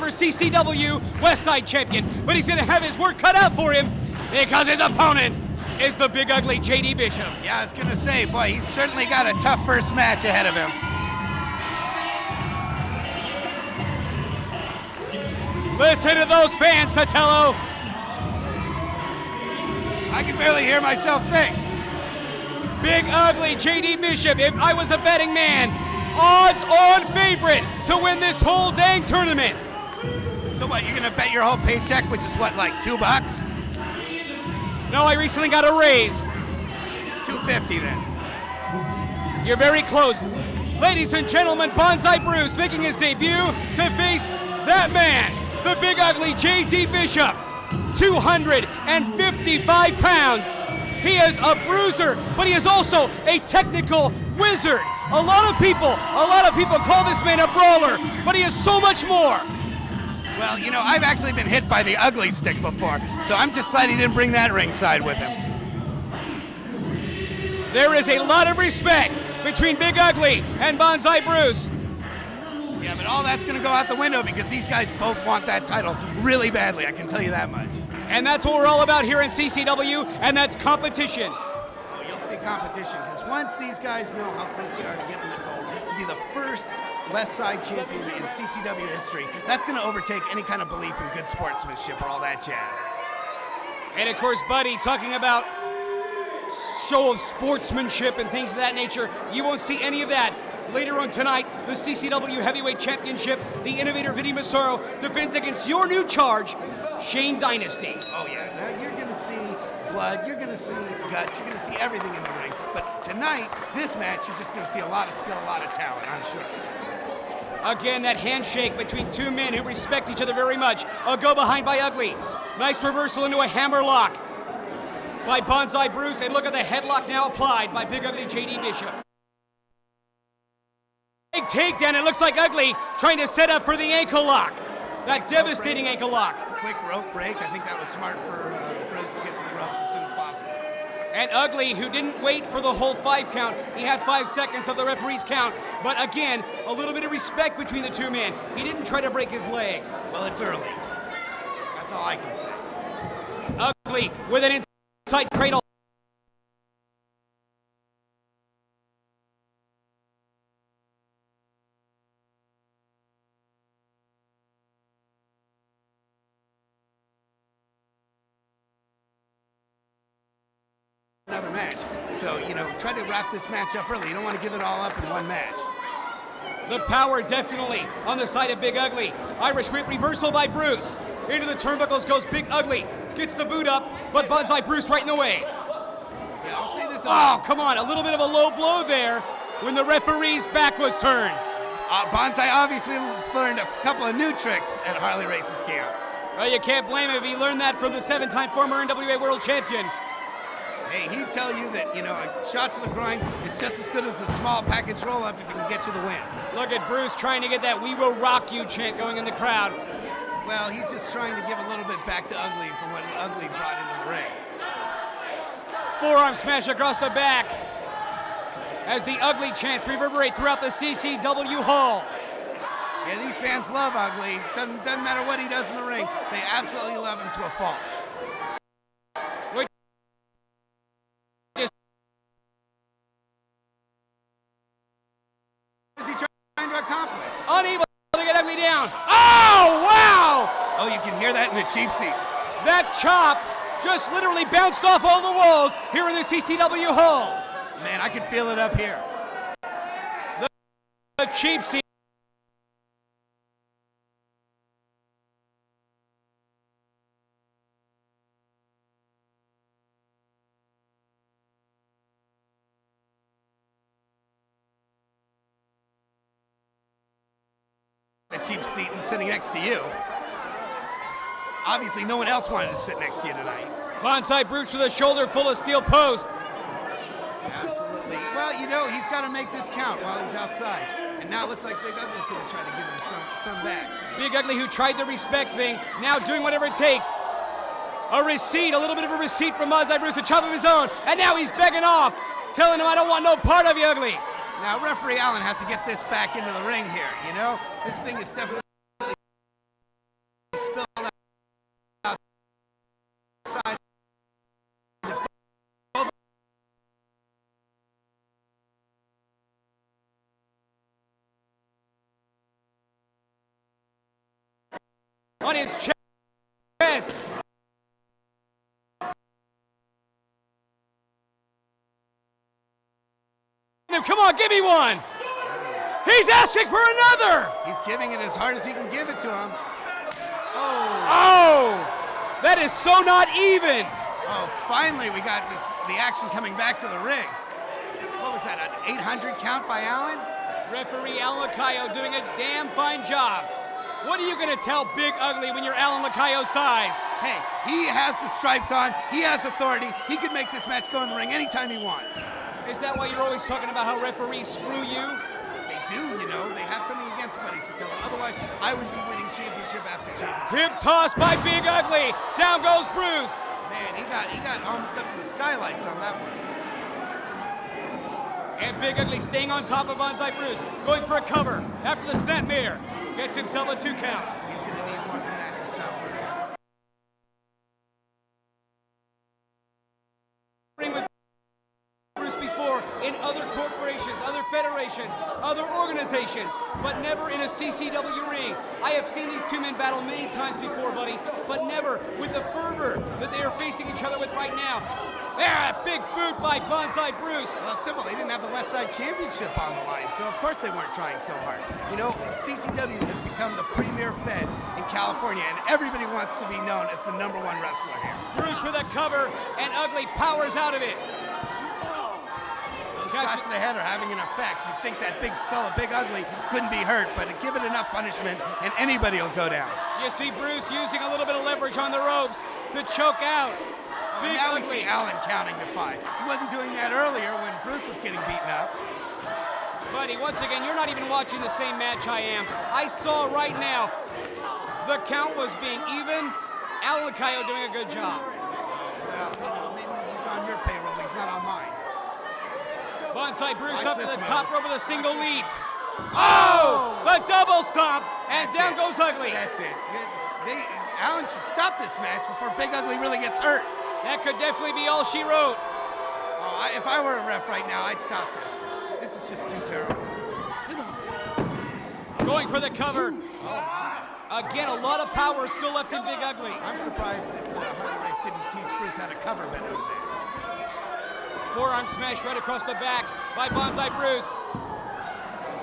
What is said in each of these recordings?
CCW Westside champion, but he's going to have his work cut out for him because his opponent is the big ugly JD Bishop. Yeah, I was going to say, boy, he's certainly got a tough first match ahead of him. Listen to those fans, Sotelo. I can barely hear myself think. Big ugly JD Bishop, if I was a betting man, odds-on favorite to win this whole dang tournament. So what, you're gonna bet your whole paycheck, which is what, like $2? No, I recently got a raise. $250 then. You're very close. Ladies and gentlemen, Bonsai Bruce making his debut to face that man, the big ugly JD Bishop, 255 pounds. He is a bruiser, but he is also a technical wizard. A lot of people call this man a brawler, but he is so much more. Well, you know, I've actually been hit by the ugly stick before, so I'm just glad he didn't bring that ringside with him. There is a lot of respect between Big Ugly and Bonsai Bruce. Yeah, but all that's gonna go out the window because these guys both want that title really badly, I can tell you that much. And that's what we're all about here in CCW, and that's competition. Oh, you'll see competition, because once these guys know how close they are to getting the gold, to be the first West Side champion in CCW history, that's going to overtake any kind of belief in good sportsmanship or all that jazz. And of course, Buddy, talking about show of sportsmanship and things of that nature, you won't see any of that. Later on tonight, the CCW Heavyweight Championship, the innovator Vinny Massaro defends against your new charge, Shane Dynasty. Oh yeah, now you're going to see blood, you're going to see guts, you're going to see everything in the ring. But tonight, this match, you're just going to see a lot of skill, a lot of talent, I'm sure. Again, that handshake between two men who respect each other very much. A go behind by Ugly. Nice reversal into a hammer lock by Bonsai Bruce. And look at the headlock now applied by Big Ugly JD Bishop. Big takedown. It looks like Ugly trying to set up for the ankle lock. That devastating ankle lock. Quick rope break. I think that was smart for Bruce to get to the ropes as soon as possible. And Ugly, who didn't wait for the whole 5 count. He had 5 seconds of the referee's count. But again, a little bit of respect between the two men. He didn't try to break his leg. Well, it's early. That's all I can say. Ugly with an inside cradle. Another match. So, you know, try to wrap this match up early. You don't want to give it all up in one match. The power definitely on the side of Big Ugly. Irish whip reversal by Bruce. Into the turnbuckles goes Big Ugly. Gets the boot up, but Bonsai Bruce right in the way. Yeah, I'll say this. Oh, come on. A little bit of a low blow there when the referee's back was turned. Bonsai obviously learned a couple of new tricks at Harley Race's camp. Well, you can't blame him if he learned that from the 7-time former NWA World Champion. Hey, he'd tell you that, you know, a shot to the groin is just as good as a small package roll-up if it can get you the win. Look at Bruce trying to get that "We Will Rock You" chant going in the crowd. Well, he's just trying to give a little bit back to Ugly from what Ugly brought into the ring. Forearm smash across the back as the Ugly chants reverberate throughout the CCW hall. Yeah, these fans love Ugly. Doesn't matter what he does in the ring. They absolutely love him to a fault. Unable to get Ugly down. Oh, wow! Oh, you can hear that in the cheap seats. That chop just literally bounced off all the walls here in the CCW hall. Man, I can feel it up here. The cheap seat. A cheap seat and sitting next to you. obviously no one else wanted to sit next to you tonight. Bonsai Bruce with a shoulder full of steel post. Absolutely. Well, you know, he's got to make this count while he's outside. And now it looks like Big Ugly's going to try to give him some back. Big Ugly, who tried the respect thing, now doing whatever it takes. A receipt, a little bit of a receipt from Bonsai Bruce, a chop of his own, and now he's begging off, telling him, I don't want no part of you, Ugly. Now, referee Allen has to get this back into the ring here, you know? This thing is definitely spilled outside. On his chest. Come on, give me one. He's asking for another. He's giving it as hard as he can give it to him. Oh, that is so not even. Oh, finally we got the action coming back to the ring. What was that, an 800 count by Allen? Referee Alan Lacayo doing a damn fine job. What are you going to tell Big Ugly when you're Alan Lacayo's size? Hey, he has the stripes on. He has authority. He can make this match go in the ring anytime he wants. Is that why you're always talking about how referees screw you? They do, you know. They have something against Buddy Satilla. Otherwise, I would be winning championship after championship. Hip toss by Big Ugly. Down goes Bruce. Man, he got almost up to the skylights on that one. And Big Ugly staying on top of Bonsai Bruce, going for a cover after the snapmare. Gets himself a 2 count. He's going to need more than that to stop Bruce. Ring with Bruce before in other corporations, other federations, other organizations, but never in a CCW ring. I have seen these two men battle many times before, buddy, but never with the fervor that they are facing each other with right now. There, a big boot by Bonsai Bruce. Well, it's simple. They didn't have the West Side Championship on the line, so of course they weren't trying so hard. You know, CCW has become the premier fed in California, and everybody wants to be known as the #1 wrestler here. Bruce with a cover, and Ugly powers out of it. Those shots to the head are having an effect. You'd think that big skull of Big Ugly couldn't be hurt, but give it enough punishment, and anybody will go down. You see Bruce using a little bit of leverage on the ropes to choke out. Big now we Ugly. see Allen counting to 5. He wasn't doing that earlier when Bruce was getting beaten up. Buddy, once again, you're not even watching the same match I am. I saw right now the count was being even. Alan Lacayo doing a good job. Well, you know, maybe he's on your payroll, he's not on mine. Bonsai Bruce Watch up to this the move. top rope with a single leap. Oh! The double stomp, and That's down it. goes Ugly. That's it. Allen should stop this match before Big Ugly really gets hurt. That could definitely be all she wrote. Oh, if I were a ref right now, I'd stop this. This is just too terrible. Going for the cover. Again, a lot of power still left in Big Ugly. I'm surprised that Harley Race didn't teach Bruce how to cover better than that. Forearm smash right across the back by Bonsai Bruce.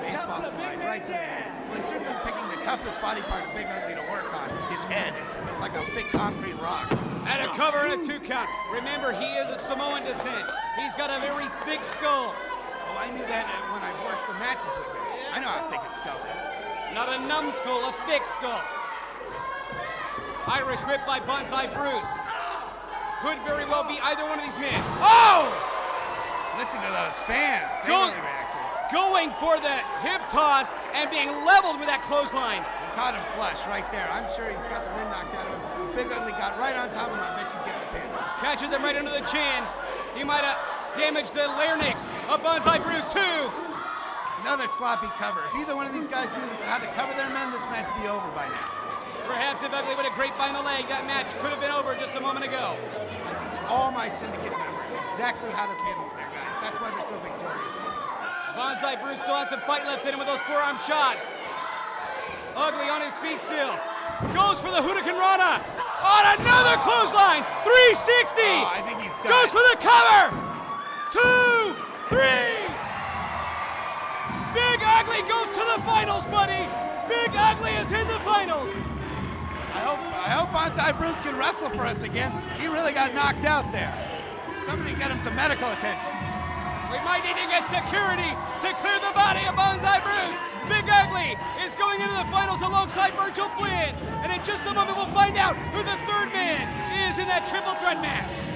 Baseball spine right to the head. Well, he's certainly picking the toughest body part of Big Ugly to work on, his head. It's like a big concrete rock. And a cover and a 2 count. Remember, he is of Samoan descent. He's got a very thick skull. Oh, I knew that when I worked some matches with him. I know how thick his skull is. Not a numbskull, a thick skull. Irish whip by Bonsai Bruce. Could very well be either one of these men. Oh! Listen to those fans. They Go- really reacted. Going for the hip toss and being leveled with that clothesline. We caught him flush right there. I'm sure he's got the wind knocked out of him. Big Ugly got right on top of him. I bet you get the pin. Catches him right under the chin. He might have damaged the larynx of Bonsai Bruce too. Another sloppy cover. If either one of these guys knew how to cover their men, this match would be over by now. Perhaps if Ugly would have grapevine the leg, that match could have been over just a moment ago. I teach all my syndicate members exactly how to pin their guys. That's why they're so victorious all the time. Bonsai Bruce still has some fight left in him with those forearm shots. Ugly on his feet still. Goes for the Hurricane Rana. On another clothesline. 360. Oh, I think he's done. Goes for the cover. 2, 3. Big Ugly goes to the finals, buddy. Big Ugly is in the finals. I hope Bonsai Bruce can wrestle for us again. He really got knocked out there. Somebody get him some medical attention. We might need to get security to clear the body of Bonsai Bruce. Big Ugly is going into the finals alongside Virgil Flynn. And in just a moment, we'll find out who the third man is in that triple threat match.